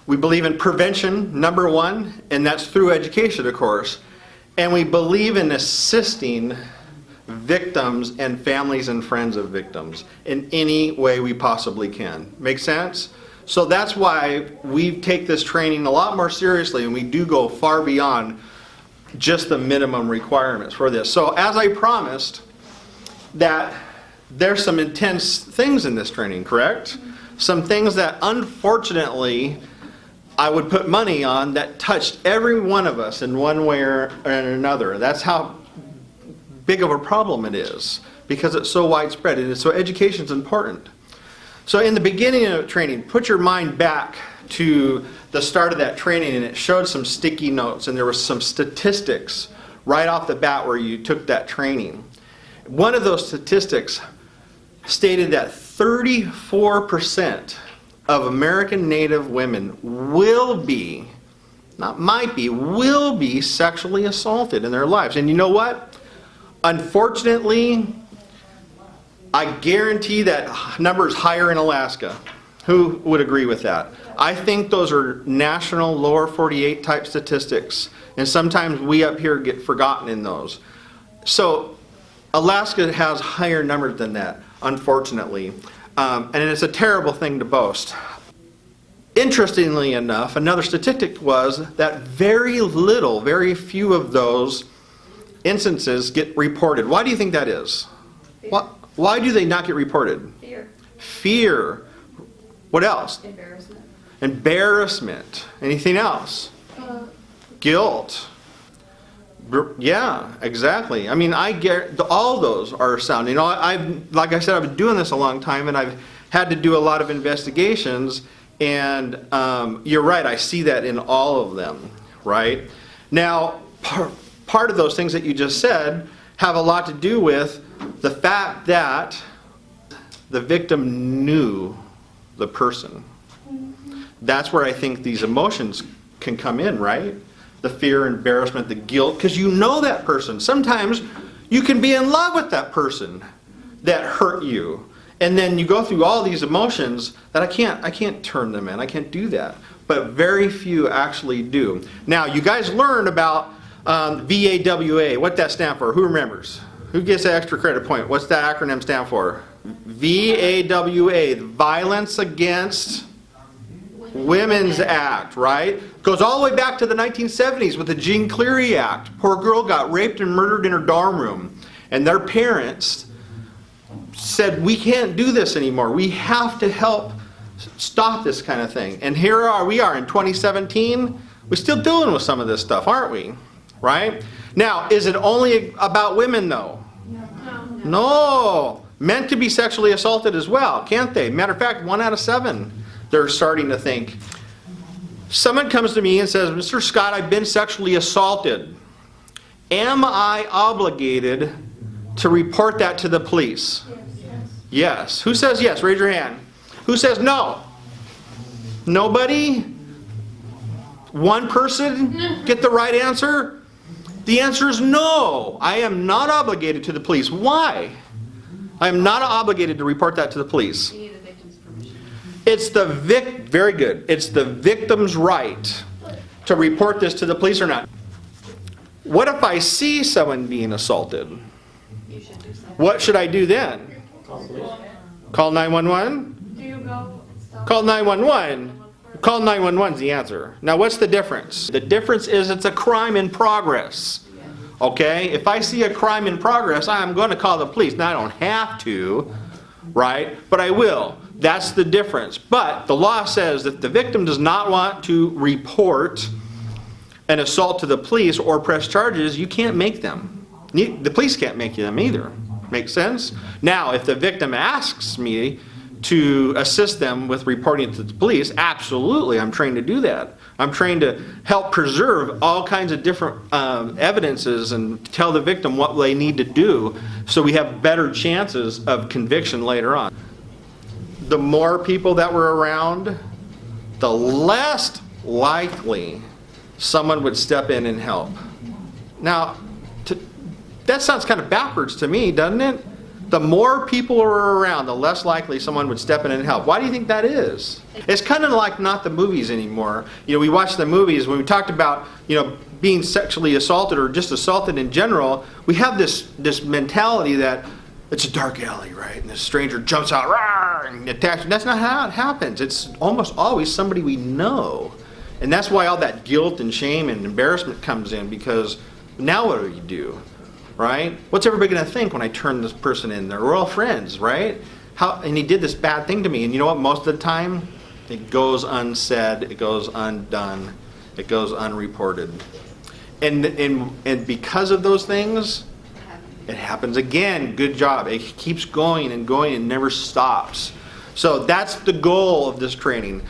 We believe in prevention, number one, and that's through education, of course. And we believe in assisting victims and families and friends of victims in any way we possibly can. Make sense? So that's why we take this training a lot more seriously, and we do go far beyond just the minimum requirements for this. So as I promised, that there's some intense things in this training, correct? Some things that unfortunately I would put money on that touched every one of us in one way or another. That's how big of a problem it is, because it's so widespread, and so education is important. So in the beginning of training, put your mind back to the start of that training, and it showed some sticky notes, and there was some statistics right off the bat where you took that training. One of those statistics stated that 34% of American Native women will be, not might be, will be sexually assaulted in their lives. And you know what? Unfortunately, I guarantee that number is higher in Alaska. Who would agree with that? I think those are national lower 48 type statistics, and sometimes we up here get forgotten in those. So Alaska has higher numbers than that, unfortunately. And it's a terrible thing to boast. Interestingly enough, another statistic was that very few of those instances get reported. Why do you think that is? Why do they not get reported? Fear. Fear. What else? Embarrassment. Embarrassment. Anything else? Guilt. Yeah, exactly. I mean, I get all those are sound. You know, like I said, I've been doing this a long time, and I've had to do a lot of investigations. And you're right, I see that in all of them. Right now, part of those things that you just said have a lot to do with the fact that the victim knew the person. That's where I think these emotions can come in, right? The fear, embarrassment, the guilt, because you know that person. Sometimes you can be in love with that person that hurt you, and then you go through all these emotions that I can't turn them in. I can't do that. But very few actually do. Now, you guys learned about VAWA, what that stands for. Who remembers? Who gets an extra credit point? What's that acronym stand for? VAWA, Violence Against Women's Act, right? Goes all the way back to the 1970s with the Jean Cleary Act. Poor girl got raped and murdered in her dorm room. And their parents said, we can't do this anymore. We have to help stop this kind of thing. And here we are in 2017. We're still dealing with some of this stuff, aren't we? Right? Now, is it only about women, though? No. Men can be sexually assaulted as well, can't they? Matter of fact, 1 out of 7. They're starting to think. Someone comes to me and says, Mr. Scott, I've been sexually assaulted. Am I obligated to report that to the police? Yes. Who says yes? Raise your hand. Who says no? Nobody? One person get the right answer? The answer is no. I am not obligated to the police. Why? I am not obligated to report that to the police. It's very good. It's the victim's right to report this to the police or not. What if I see someone being assaulted? What should I do then? Call 911? Do you go? Call 911. Call 911 is the answer. Now what's the difference? The difference is it's a crime in progress. Okay? If I see a crime in progress, I'm going to call the police. Now I don't have to, right? But I will. That's the difference. But the law says that the victim does not want to report an assault to the police or press charges, you can't make them. The police can't make them either. Make sense? Now, if the victim asks me to assist them with reporting it to the police, absolutely, I'm trained to do that. I'm trained to help preserve all kinds of different evidences and tell the victim what they need to do so we have better chances of conviction later on. The more people that were around, the less likely someone would step in and help. Now, that sounds kind of backwards to me, doesn't it? The more people are around, the less likely someone would step in and help. Why do you think that is? It's kind of like not the movies anymore. You know, we watch the movies, when we talked about, you know, being sexually assaulted or just assaulted in general, we have this mentality that it's a dark alley, right? And this stranger jumps out, "Rawr," and attacks. That's not how it happens. It's almost always somebody we know. And that's why all that guilt and shame and embarrassment comes in, because now what do you do? Right? What's everybody going to think when I turn this person in there? We're all friends, right? And he did this bad thing to me. And you know what? Most of the time, it goes unsaid, it goes undone, it goes unreported. And because of those things, it happens again. Good job. It keeps going and going and never stops. So that's the goal of this training.